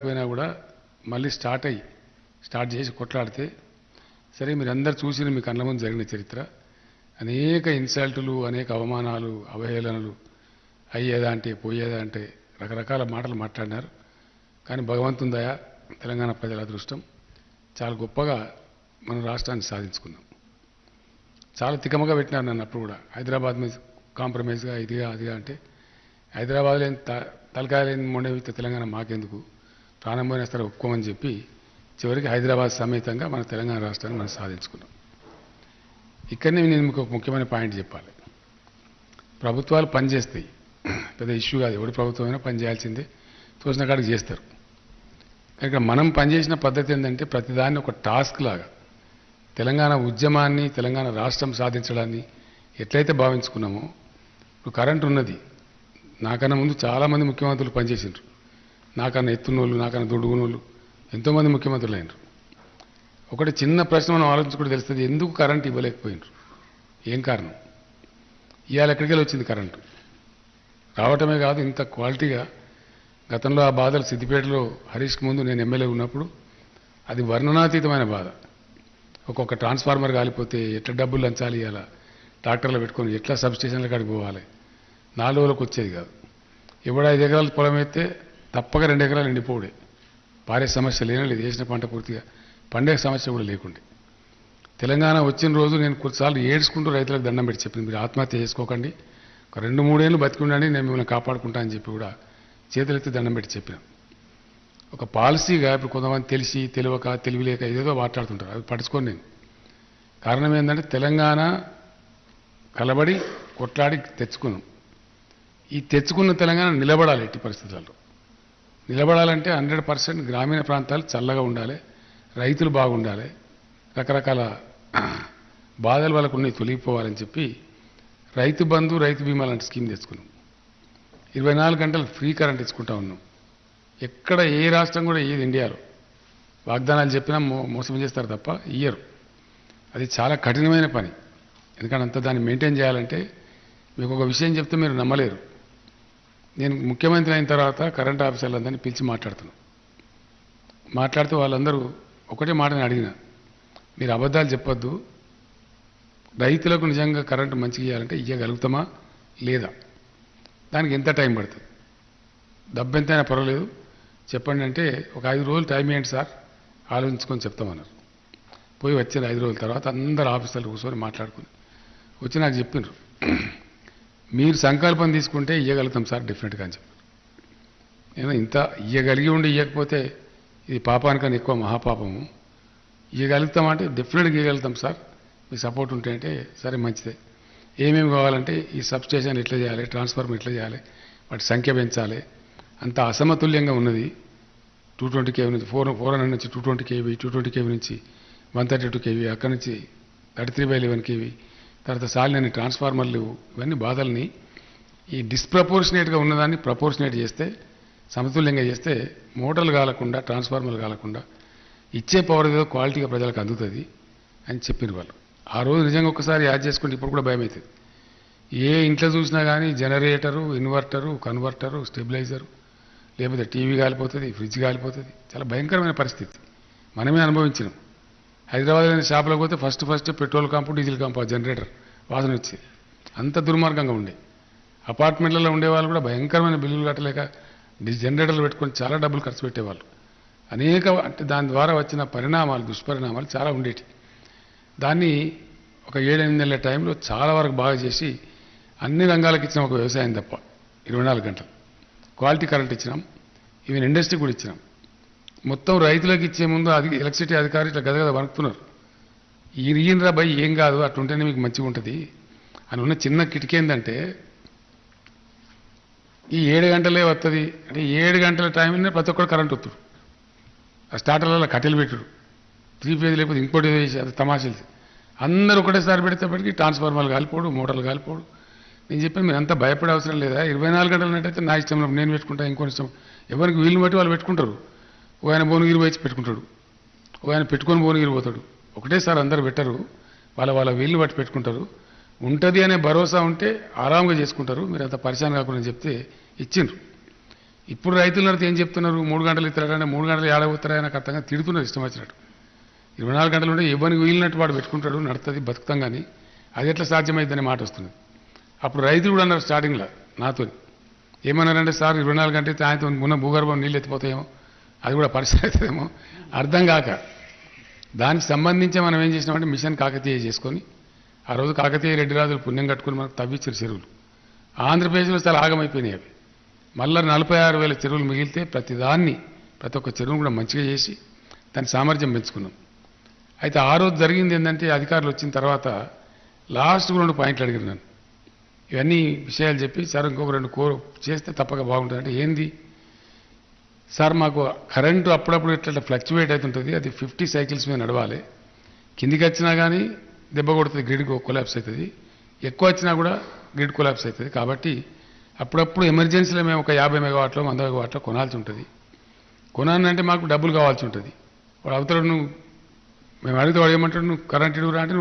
పోయినా కూడా మళ్ళీ స్టార్ట్ చేసి కొట్లాడితే సరే మీరందరూ చూసిన మీ కళ్ళ ముందు జరిగిన చరిత్ర అనేక ఇన్సల్టులు అనేక అవమానాలు అవహేళనలు అయ్యేదా అంటే పోయేదా అంటే రకరకాల మాటలు మాట్లాడినారు. కానీ భగవంతుని దయ తెలంగాణ ప్రజల అదృష్టం చాలా గొప్పగా మన రాష్ట్రాన్ని సాధించుకున్నాం. చాలా తికమగా పెట్టినారు నన్ను అప్పుడు కూడా. హైదరాబాద్ మీద కాంప్రమైజ్గా ఇదిగా అదిగా అంటే హైదరాబాద్ లేని తలకాయలేని మొండవితే తెలంగాణ మాకెందుకు ప్రాణం పోయినేస్తారు ఒప్పుకోమని చెప్పి చివరికి హైదరాబాద్ సమేతంగా మన తెలంగాణ రాష్ట్రాన్ని మనం సాధించుకున్నాం. ఇక్కడనే నేను మీకు ఒక ముఖ్యమైన పాయింట్ చెప్పాలి. ప్రభుత్వాలు పనిచేస్తాయి, పెద్ద ఇష్యూ కాదు. ఎవరి ప్రభుత్వమైనా పనిచేయాల్సిందే, తోచిన కాడికి చేస్తారు. ఇక్కడ మనం పనిచేసిన పద్ధతి ఏంటంటే ప్రతిదాన్ని ఒక టాస్క్ లాగా తెలంగాణ ఉద్యమాన్ని తెలంగాణ రాష్ట్రం సాధించడాన్ని ఎట్లయితే భావించుకున్నామో, ఇప్పుడు కరెంట్ ఉన్నది. నాకన్నా ముందు చాలామంది ముఖ్యమంత్రులు పనిచేసిండ్రు. నాకన్నా ఎత్తున్నోళ్ళు, నాకన్నా దొడ్డుగునోళ్ళు ఎంతోమంది ముఖ్యమంత్రులు అయినరు. ఒకటి చిన్న ప్రశ్న మనం ఆలోచించుకుంటే తెలుస్తుంది, ఎందుకు కరెంట్ ఇవ్వలేకపోయినరు, ఏం కారణం? ఇవాళ ఎక్కడికి వెళ్ళి వచ్చింది కరెంటు? రావటమే కాదు, ఇంత క్వాలిటీగా. గతంలో ఆ బాధలు సిద్దిపేటలో హరీష్కి ముందు నేను ఎమ్మెల్యే ఉన్నప్పుడు అది వర్ణనాతీతమైన బాధ. ఒక్కొక్క ట్రాన్స్ఫార్మర్ కాలిపోతే ఎట్లా డబ్బులు లంచాలి, ఇలా ట్రాక్టర్లు పెట్టుకొని ఎట్లా సబ్స్టేషన్ల కాడికి పోవాలి, 4 రోజులకు వచ్చేది కాదు. ఎవడ 5 ఎకరాల పొలం అయితే తప్పక 2 ఎకరాలు ఎండిపోవడే. పారే సమస్య లేదు, వేసిన పంట పూర్తిగా పండే సమస్య కూడా లేకుండే. తెలంగాణ వచ్చిన రోజు నేను కొన్నిసార్లు ఏడ్చుకుంటూ రైతులకు దండం పెట్టి చెప్పింది, మీరు ఆత్మహత్య చేసుకోకండి, ఒక 2-3 ఏళ్ళు బతికి ఉండండి, నేను మిమ్మల్ని కాపాడుకుంటా అని చెప్పి కూడా చేతులెత్తి దండం పెట్టి చెప్పినాం. ఒక పాలసీగా ఇప్పుడు కొంతమంది తెలిసి తెలియక తెలివిలేక ఏదేదో మాట్లాడుతుంటారు, అవి పట్టించుకోండి. నేను కారణం ఏంటంటే తెలంగాణ కలబడి కొట్లాడి తెచ్చుకున్నాం. ఈ తెచ్చుకున్న తెలంగాణ నిలబడాలి. ఎట్టి పరిస్థితుల్లో నిలబడాలంటే 100% గ్రామీణ ప్రాంతాలు చల్లగా ఉండాలి, రైతులు బాగుండాలి, రకరకాల బాధలు వాళ్ళకు ఉన్నాయి తొలగిపోవాలని చెప్పి రైతు బంధు రైతు బీమా లాంటి స్కీమ్ తెచ్చుకున్నాం. 24 గంటలు ఫ్రీ కరెంట్ ఇచ్చుకుంటా ఉన్నాం. ఎక్కడ ఏ రాష్ట్రం కూడా ఏది ఇండియాలో వాగ్దానాలు చెప్పినా మోసం చేస్తారు తప్ప ఇయ్యరు. అది చాలా కఠినమైన పని. ఎందుకంటే అంత దాన్ని మెయింటైన్ చేయాలంటే మీకు ఒక విషయం చెప్తే మీరు నమ్మలేరు. నేను ముఖ్యమంత్రి అయిన తర్వాత కరెంట్ ఆఫీసర్లందరినీ పిలిచి మాట్లాడుతూ వాళ్ళందరూ ఒకటే మాటని అడిగిన, మీరు అబద్ధాలు చెప్పొద్దు, రైతులకు నిజంగా కరెంటు మంచిగా ఇవ్వాలంటే ఇవ్వగలుగుతామా లేదా, దానికి ఎంత టైం పడుతుంది, డబ్బు ఎంతైనా పర్వాలేదు చెప్పండి అంటే, ఒక 5 రోజులు టైం ఇవ్వండి సార్, ఆలోచించుకొని చెప్తామన్నారు. పోయి వచ్చిన 5 రోజుల తర్వాత అందరు ఆఫీసర్లు కూర్చొని మాట్లాడుకుని వచ్చి నాకు చెప్పిండ్రు, మీరు సంకల్పం తీసుకుంటే ఇవ్వగలుగుతాం సార్ డెఫినెట్గా అని చెప్పి. నేను ఇంత ఇవ్వగలిగి ఉండి ఇవ్వకపోతే ఇది పాపానికన్నా ఎక్కువ మహాపాపము. ఇవ్వగలుగుతామంటే డెఫినెట్గా ఇవ్వగలుగుతాం సార్, మీ సపోర్ట్ ఉంటే అంటే సరే మంచిదే. ఏమేమి కావాలంటే ఈ సబ్స్టేషన్ ఎట్లా చేయాలి, ట్రాన్స్ఫార్మర్ ఎట్లా చేయాలి, వాటి సంఖ్య పెంచాలి, అంత అసమతుల్యంగా ఉన్నది. 220 kV నుంచి 400 నుంచి 220 kV, 220 kV నుంచి 132 kV, అక్కడి నుంచి 33/11 kV, తర్వాత సాలినని ట్రాన్స్ఫార్మర్లు, ఇవన్నీ బాధల్ని ఈ డిస్ప్రపోర్షనేట్గా ఉన్నదాన్ని ప్రపోర్షనేట్ చేస్తే, సమతుల్యంగా చేస్తే మోటార్లు కాలకుండా ట్రాన్స్ఫార్మర్లు కాలకుండా ఇచ్చే పవర్ ఏదో క్వాలిటీగా ప్రజలకు అందుతుంది అని చెప్పిన వాళ్ళు. ఆ రోజు నిజంగా ఒకసారి యాడ్ చేసుకుంటే ఇప్పుడు కూడా భయం అవుతుంది. ఏ ఇంట్లో చూసినా కానీ జనరేటరు, ఇన్వర్టరు, కన్వర్టరు, స్టెబిలైజరు, లేకపోతే టీవీ కాలిపోతుంది, ఫ్రిడ్జ్ కాలిపోతుంది. చాలా భయంకరమైన పరిస్థితి మనమే అనుభవించినాం. హైదరాబాద్లోని షాపులకు పోతే ఫస్ట్ పెట్రోల్ కాంపు, డీజిల్ కాంపు, జనరేటర్ వాసన వచ్చేది. అంత దుర్మార్గంగా ఉండే. అపార్ట్మెంట్లలో ఉండేవాళ్ళు కూడా భయంకరమైన బిల్లులు కట్టలేక జనరేటర్లు పెట్టుకొని చాలా డబ్బులు ఖర్చు పెట్టేవాళ్ళు. అంటే దాని ద్వారా వచ్చిన దుష్పరిణామాలు చాలా ఉండేవి. దాన్ని ఒక 7-8 నెలల టైంలో చాలా వరకు బాగా చేసి అన్ని రంగాలకు ఇచ్చినాం, ఒక వ్యవసాయం తప్ప 24 గంటలు క్వాలిటీ కరెంట్ ఇచ్చినాం. ఈవెన్ ఇండస్ట్రీ కూడా ఇచ్చినాం. మొత్తం రైతులకు ఇచ్చే ముందు ఎలక్ట్రిసిటీ అధికారులు ఇట్లా గదగద వణుకుతున్నారు, ఈయనరా భయ్ ఏం కాదు, అట్లుంటేనే మీకు మంచిగా ఉంటుంది అని. ఉన్న చిన్న కిటికీ ఏంటంటే ఈ 7 గంటలే వస్తుంది అంటే 7 గంటల టైంలోనే ప్రతి ఒక్కరు కరెంట్ వస్తుడు. ఆ స్టార్టర్లలో కట్టెలు పెట్టుడు, 3 ఫేజ్ లేకపోతే ఇంకోటి వేసి అది తమాషలు. అందరూ ఒకటేసారి పెడితేప్పటికీ ట్రాన్స్ఫార్మర్లు కాలిపోడు, మోటార్లు కాలిపోడు. నేను చెప్పాను మీరు అంతా భయపడే అవసరం లేదా, 24 గంటలు ఉన్నట్టయితే నా ఇష్టంలో నేను పెట్టుకుంటా, ఇంకోటి ఇష్టం, ఎవరికి వీలుని బట్టి వాళ్ళు పెట్టుకుంటారు. ఒక ఆయన భువనగిరి వచ్చి పెట్టుకుంటాడు, ఒక ఆయన పెట్టుకొని భువనగిరి పోతాడు. ఒకటేసారి అందరూ పెట్టరు, వాళ్ళ వీలుని బట్టి పెట్టుకుంటారు. ఉంటుంది అనే భరోసా ఉంటే ఆరాంగా చేసుకుంటారు. మీరు అంత పరిశాన్ కాకుండా చెప్తే ఇచ్చిండ్రు. ఇప్పుడు రైతులంతా ఏం చెప్తున్నారు 3 గంటలు ఇస్తారంటే 3 గంటలు ఏడవుతారా నాకు అర్థంగా తిడుతున్నారు ఇష్టం వచ్చినట్టు 24 గంటలు ఉంటే ఎవరికి వీలినట్టు వాడు పెట్టుకుంటాడు నడుస్తుంది బతుకుతాం కానీ అది ఎట్లా సాధ్యమైందనే మాట వస్తుంది. అప్పుడు రైతులు కూడా అన్నారు స్టార్టింగ్లో నాతో ఏమన్నారంటే సార్ 24 గంటలు సాయంత్రం ఉన్న భూగర్భం నీళ్ళు ఎత్తిపోతాయేమో అది కూడా పరిస్థితి అవుతుందేమో అర్థం కాక దానికి సంబంధించి మనం ఏం చేసినామంటే మిషన్ కాకతీయ చేసుకొని ఆ రోజు కాకతీయ రెడ్డి రాజులు పుణ్యం కట్టుకుని మనకు తవ్విచ్చిన చెరువులు ఆంధ్రప్రదేశ్లో చాలా ఆగమైపోయినాయి అవి. మళ్ళీ 46,000 చెరువులు మిగిలితే ప్రతి ఒక్క చెరువును కూడా మంచిగా చేసి దాని సామర్థ్యం పెంచుకున్నాం. అయితే ఆ రోజు జరిగింది ఏంటంటే అధికారులు వచ్చిన తర్వాత లాస్ట్ 2 పాయింట్లు అడిగారు నన్ను. ఇవన్నీ విషయాలు చెప్పి సార్ ఇంకొక 2 చేస్తే తప్పక బాగుంటుంది అంటే ఏంది సార్ మాకు కరెంటు అప్పుడప్పుడు ఇట్లా ఫ్లక్చువేట్ అవుతుంటుంది అది 50 సైకిల్స్ మీద నడవాలి కిందికి వచ్చినా కానీ దెబ్బ కొడుతుంది గ్రిడ్ కొలాప్స్ అవుతుంది ఎక్కువ వచ్చినా కూడా గ్రిడ్ కొలాప్స్ అవుతుంది కాబట్టి అప్పుడప్పుడు ఎమర్జెన్సీలో మేము ఒక 50 మెగావాట్లో 100 మెగావాట్లో కొనాల్సి ఉంటుంది. కొనాలంటే మాకు డబ్బులు కావాల్సి ఉంటుంది. వాడు అవతల మేము అడిగితే వాడు ఏమంటాడు నువ్వు కరెంట్ ఇవ్వరా అంటే